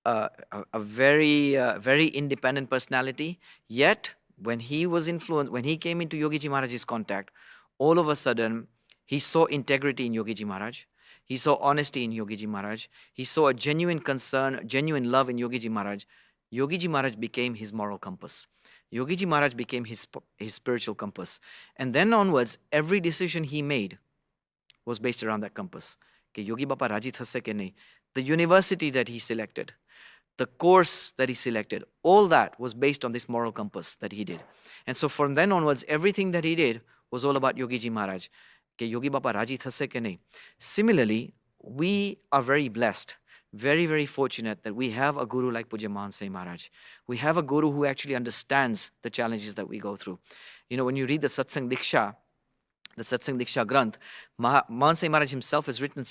a very independent personality, yet when he came into Yogiji Maharaj's contact, all of a sudden he saw integrity in Yogiji Maharaj. He saw honesty in Yogiji Maharaj. He saw a genuine concern, genuine love in Yogiji Maharaj. Yogiji Maharaj became his moral compass. Yogiji Maharaj became his spiritual compass. And then onwards, every decision he made was based around that compass. Ke Yogi Bapa Raji thase ke nahi. The university that he selected, the course that he selected, all that was based on this moral compass that he did. And so from then onwards, everything that he did was all about Yogiji Maharaj. Ke Yogi Bapa Raji thase ke nahi. Similarly, we are very blessed, very, very fortunate that we have a Guru like Puja Mahant Swami Maharaj. We have a Guru who actually understands the challenges that we go through. When you read the Satsang Diksha Granth, Mahant Swami Maharaj himself has written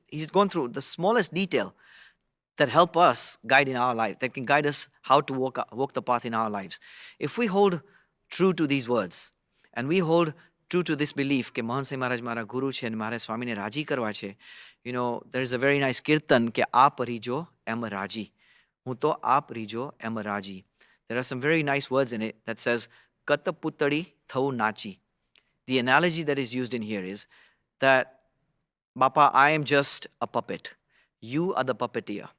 he's gone through the smallest detail that help us guide in our life, that can guide us how to walk the path in our lives. If we hold true to these words, and we hold true to this belief ke Mahant Swami Maharaj mara Guru છે and મારે સ્વામીને રાજી કરવા છે, there is a very nice kirtan ke આપ રીજો એમ રાજી, હું તો આપ રીજો એમ રાજી. There are some very nice words in it that says કત પુતળી થવું નાચી. The analogy that is used in here is that, Bapa, I am just a puppet. You are the puppeteer.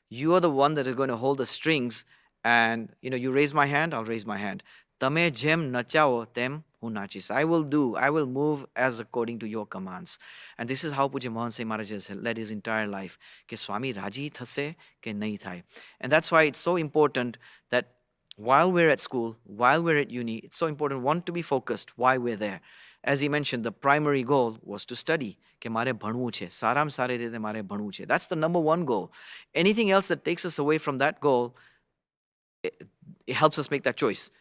You are the one that is going to hold the strings, and you raise my hand, I'll raise my hand. Tame jem nachao tem hu nachis. I will move as according to your commands. And this is how Puja Mahant Swami Maharaj has led his entire life. Ke Swami Raji thase ke nahi thai. And that's why it's so important that while we're at school, while we're at uni, it's so important, one, to be focused while we're there. As he mentioned, the primary goal was to study. Ke mare bhanvu che, saram sare rite mare bhanvu che. That's the number one goal. Anything else that takes us away from that goal, it helps us make that choice.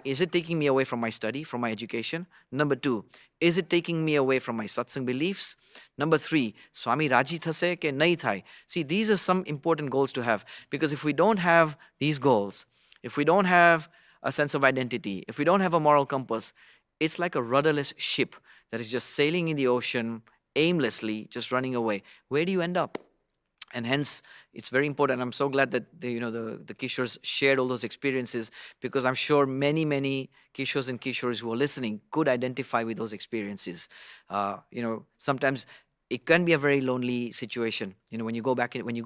Is it taking me away from my study, from my education? Number 2, is it taking me away from my satsang beliefs? Number 3, Swami Raji thase ke nahi thai? See, these are some important goals to have, because if we don't have these goals, if we don't have a sense of identity, if we don't have a moral compass, it's like a rudderless ship that is just sailing in the ocean aimlessly, just running away. Where do you end up? And hence, it's very important. I'm so glad that the Kishores shared all those experiences, because I'm sure many Kishores and Kishores who are listening could identify with those experiences. Sometimes it can be a very lonely situation. When you go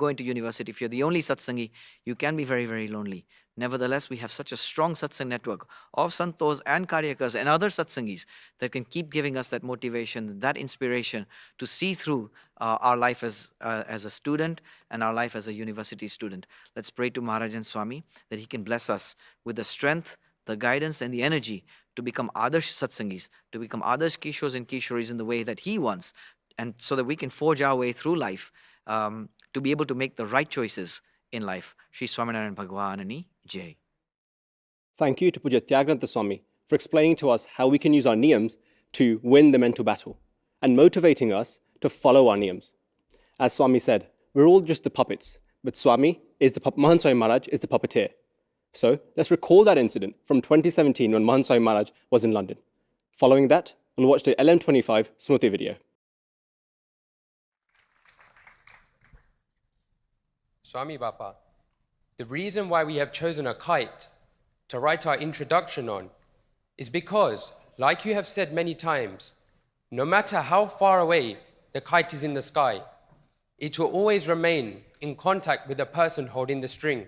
into university, if you're the only satsangi, you can be very, very lonely. Nevertheless, we have such a strong satsang network of santos and karyakas and other satsangis that can keep giving us that motivation, that inspiration to see through our life as a student and our life as a university student. Let's pray to Maharaj and Swami that he can bless us with the strength, the guidance and the energy to become Adarsh satsangis, to become Adarsh Kishores and Kishoris in the way that he wants, and so that we can forge our way through life to be able to make the right choices in life. Shri Swaminarayan Bhagwanani Jai. Thank you to Puja Tyagrantha Swami for explaining to us how we can use our niyams to win the mental battle and motivating us to follow our niyams. As Swami said, we're all just the puppets, but Mahant Swami Maharaj is the puppeteer. So let's recall that incident from 2017 when Mahant Swami Maharaj was in London. Following that, we'll watch the LM25 Smriti video. Swami Bapa, the reason why we have chosen a kite to write our introduction on is because, like you have said many times, no matter how far away the kite is in the sky, it will always remain in contact with the person holding the string.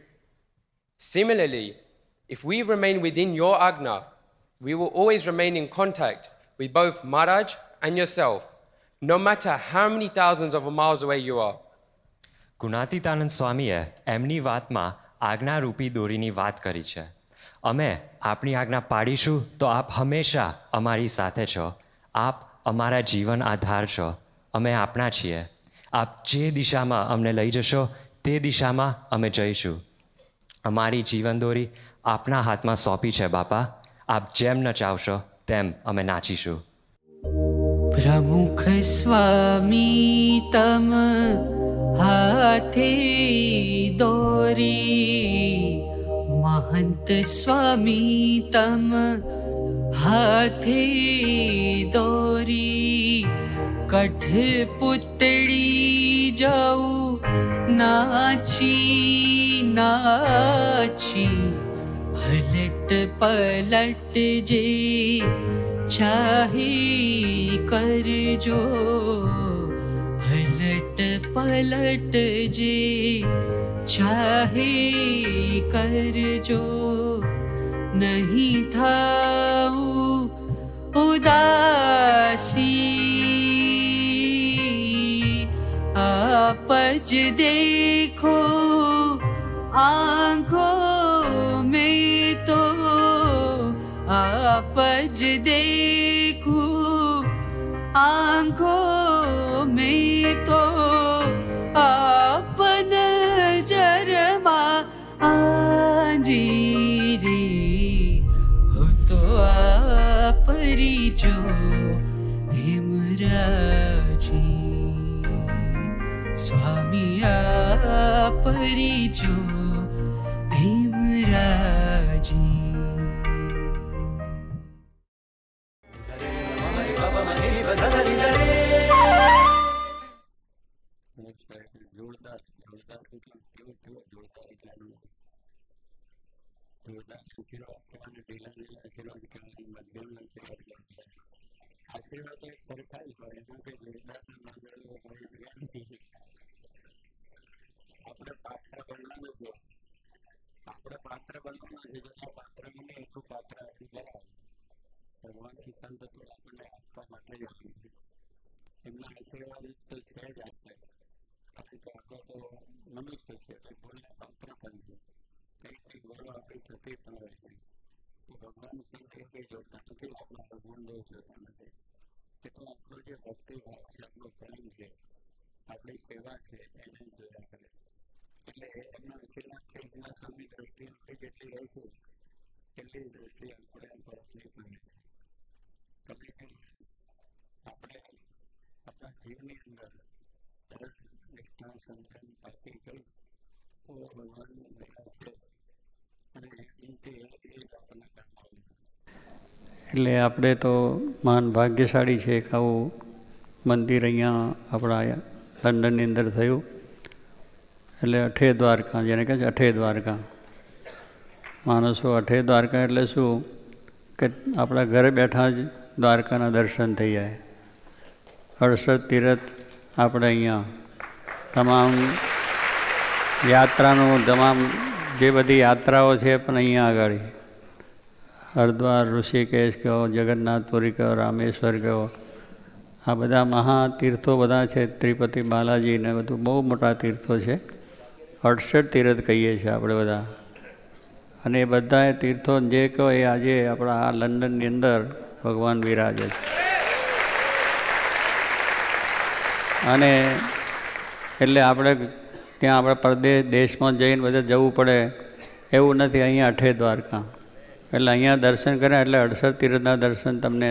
Similarly, if we remain within your Agna, we will always remain in contact with both Maharaj and yourself, no matter how many thousands of miles away you are. Gunatitanand સ્વામીએ એમની વાતમાં આજ્ઞારૂપી દોરીની વાત કરી છે. અમે આપણી આજ્ઞા પાડીશું તો આપ હંમેશા અમારી સાથે છો. આપ અમારા જીવન આધાર છો. અમે આપણા છીએ. આપ જે દિશામાં અમને લઈ જશો તે દિશામાં અમે જઈશું. અમારી જીવનદોરી આપના હાથમાં સોંપી છે બાપા. આપ જેમ નચાવશો તેમ અમે નાચીશું. પ્રમુખ સ્વામી તમ हाथे दोरी महंत स्वामी तम हाथे दोरी कठपुतड़ी जाऊ नाची नाची पलट पलट जे चाहे कर जो पलट जे चाहे कर जो नहीं था उदासी आपज देखो आँखों में तो आपज देखो आँखों में तो आपन जरमा आजीरी हो तो आपरी जो हिमराजी स्वामी आपरी जो हिमराजी. એટલે આપણે તો મહાન ભાગ્યશાળી છે એક આવું મંદિર અહીંયા આપણા લંડનની અંદર થયું. એટલે અઠે દ્વારકા, જેને કહે છે અઠે દ્વારકા. માણસો અઠે દ્વારકા એટલે શું કે આપણા ઘરે બેઠા જ દ્વારકાના દર્શન થઈ જાય. 68 તીરથ આપણે અહીંયા તમામ યાત્રાનું તમામ જે બધી યાત્રાઓ છે પણ અહીંયા આગળ હરિદ્વાર, ઋષિકેશ કહો, જગન્નાથપુરી કહો, રામેશ્વર કહો, આ બધા મહાતીર્થો બધા છે. તિરુપતિ બાલાજી ને બધું બહુ મોટા તીર્થો છે. 68 તીર્થ કહીએ છીએ આપણે બધા. અને એ બધા તીર્થો જે કહો એ આજે આપણા આ લંડનની અંદર ભગવાન બિરાજે છે. અને એટલે આપણે ત્યાં આપણે પરદેશ દેશમાં જઈને બધા જવું પડે એવું નથી. અહીંયા અઠે દ્વારકા એટલે અહીંયા દર્શન કર્યા એટલે 68 તીર્થના દર્શન તમને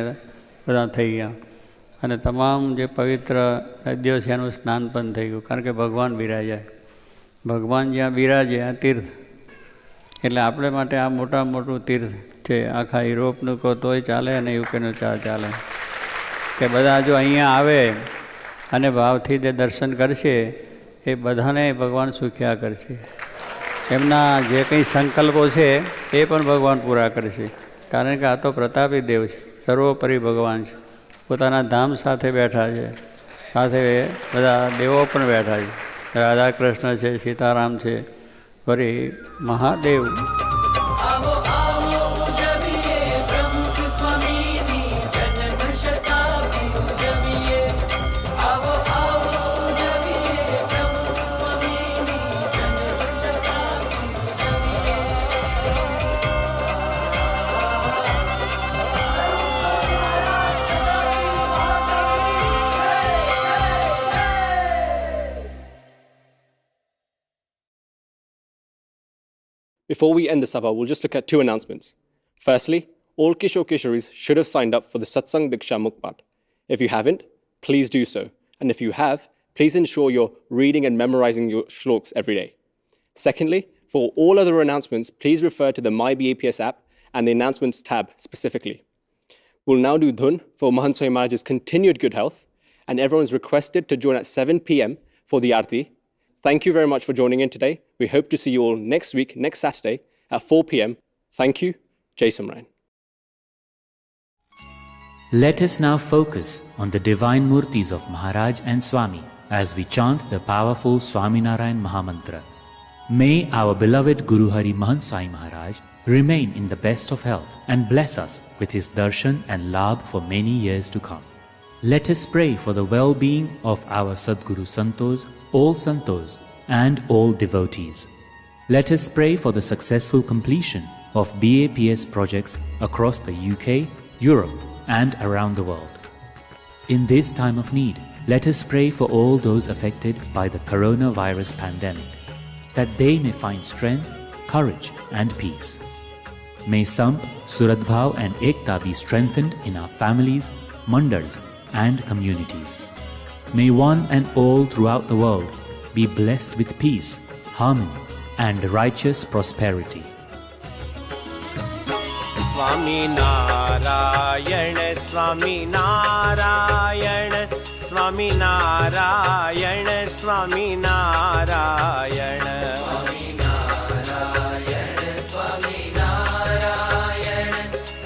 બધા થઈ ગયા. અને તમામ જે પવિત્ર નદીઓ છે એનું સ્નાન પણ થઈ ગયું, કારણ કે ભગવાન બિરાજ્યા. ભગવાન જ્યાં બિરાજે આ તીર્થ એટલે આપણે માટે આ મોટું તીર્થ છે. આખા યુરોપનું કહો તોય ચાલે અને યુકેનું ચાલે કે બધા જો અહીંયા આવે અને ભાવથી જે દર્શન કરશે એ બધાને ભગવાન સુખ્યા કરશે. એમના જે કંઈ સંકલ્પો છે એ પણ ભગવાન પૂરા કરશે, કારણ કે આ તો પ્રતાપી દેવ છે, સર્વોપરી ભગવાન છે. પોતાના ધામ સાથે બેઠા છે, સાથે બધા દેવો પણ બેઠા છે. રાધા કૃષ્ણ છે, સીતારામ છે, વળી Mahadev. Before we end the Sabha, we'll just look at 2 announcements. Firstly, all Kishore-Kishoris should have signed up for the Satsang Diksha Mukpat. If you haven't, please do so. And if you have, please ensure you're reading and memorizing your shloks every day. Secondly, for all other announcements, please refer to the My BAPS app and the announcements tab specifically. We'll now do Dhun for Mahant Swami Maharaj's continued good health, and everyone's requested to join at 7 p.m. for the Aarti. Thank you very much for joining in today. We hope to see you all next week, next Saturday at 4 p.m. Thank you. Jai Samran. Let us now focus on the divine murtis of Maharaj and Swami as we chant the powerful Swaminarayan Mahamantra. May our beloved Guru Hari Mahant Swami Maharaj remain in the best of health and bless us with his darshan and labh for many years to come. Let us pray for the well-being of our Sadguru Santos, all Santos and all devotees. Let us pray for the successful completion of BAPS projects across the UK, Europe and around the world. In this time of need, let us pray for all those affected by the coronavirus pandemic, that they may find strength, courage and peace. May Samp, Suradbhav and Ekta be strengthened in our families, mandals and communities. May one and all throughout the world be blessed with peace, harmony and righteous prosperity. Swami Narayan, Swami Narayan, Swami Narayan, Swami Narayan. Swami Narayan, Swami Narayan,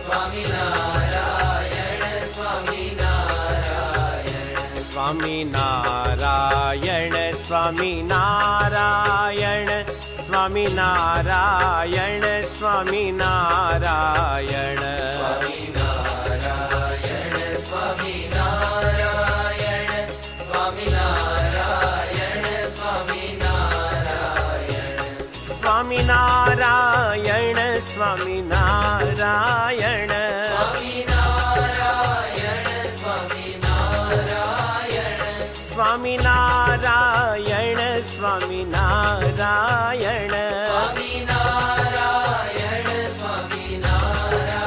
Swami Narayan, Swami Narayan. Swami Narayan, Swami Narayan, Swami Narayan, Swami Narayan. Swami Narayan, Swami Narayan, Swami Narayan, Swami Narayan. Swami Narayan, Swami Narayan. Swami Narayan, Swami Narayan. Swami Narayan, Swami Narayan. Swami Narayan, Swami Narayan.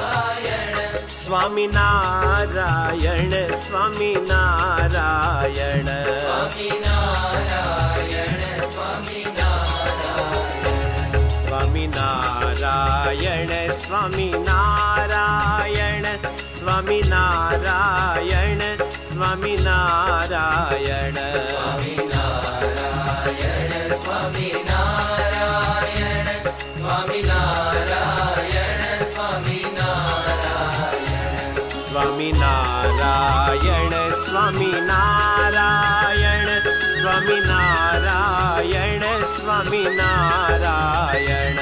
Swaminarayan Swaminarayan Swaminarayan Swaminarayan Swaminarayan Swaminarayan Swaminarayan Swaminarayan Swaminarayan Swaminarayan Swaminarayan Swaminarayan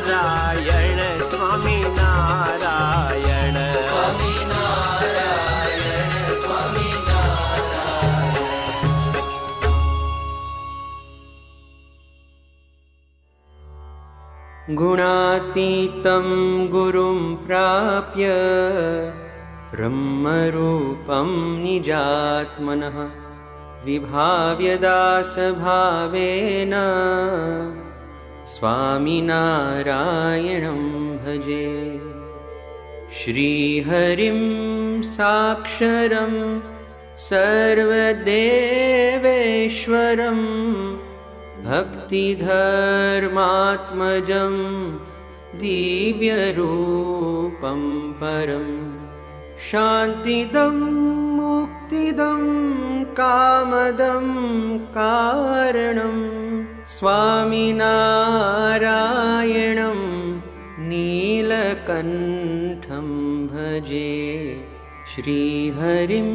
Swaminarayan Swaminarayan ગુણાતીતં ગુરું પ્રાપ્ય બ્રહ્મરૂપં નિજાત્મનઃ વિભાવ્ય દાસભાવેન સ્વામિનારાયણં ભજે શ્રીહરિં સાક્ષરં સર્વદેવેશ્વરં ભક્તિધર્માત્મજં દિવ્યરૂપં પરમ શાંતિદં મુક્તિદં કામદં કારણં સ્વામિનારાયણં નીલકંઠં ભજે શ્રીહરિં.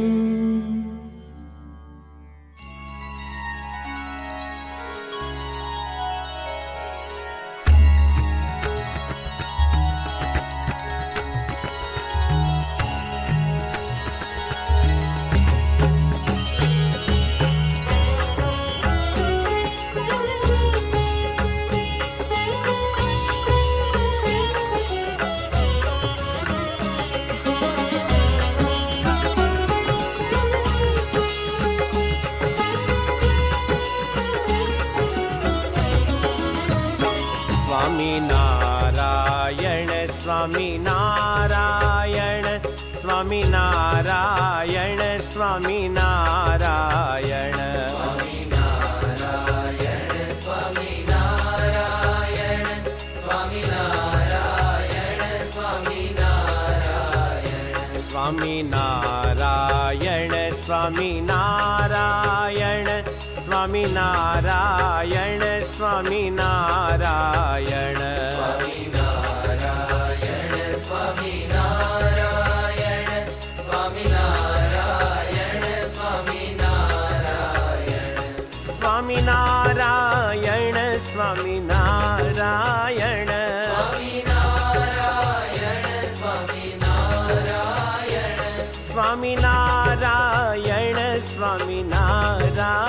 સ્વામિનારાયણ સ્વામિનારાયણ સ્વામિનારાયણ સ્વામિનારાયણ સ્વામિનારાયણ સ્વામિનારાયણ સ્વામિનારાયણ સ્વામિનારાયણ સ્વામિનારાયણ સ્વામિનારાયણ સ્વામિનારાયણ સ્વામિનારાયણ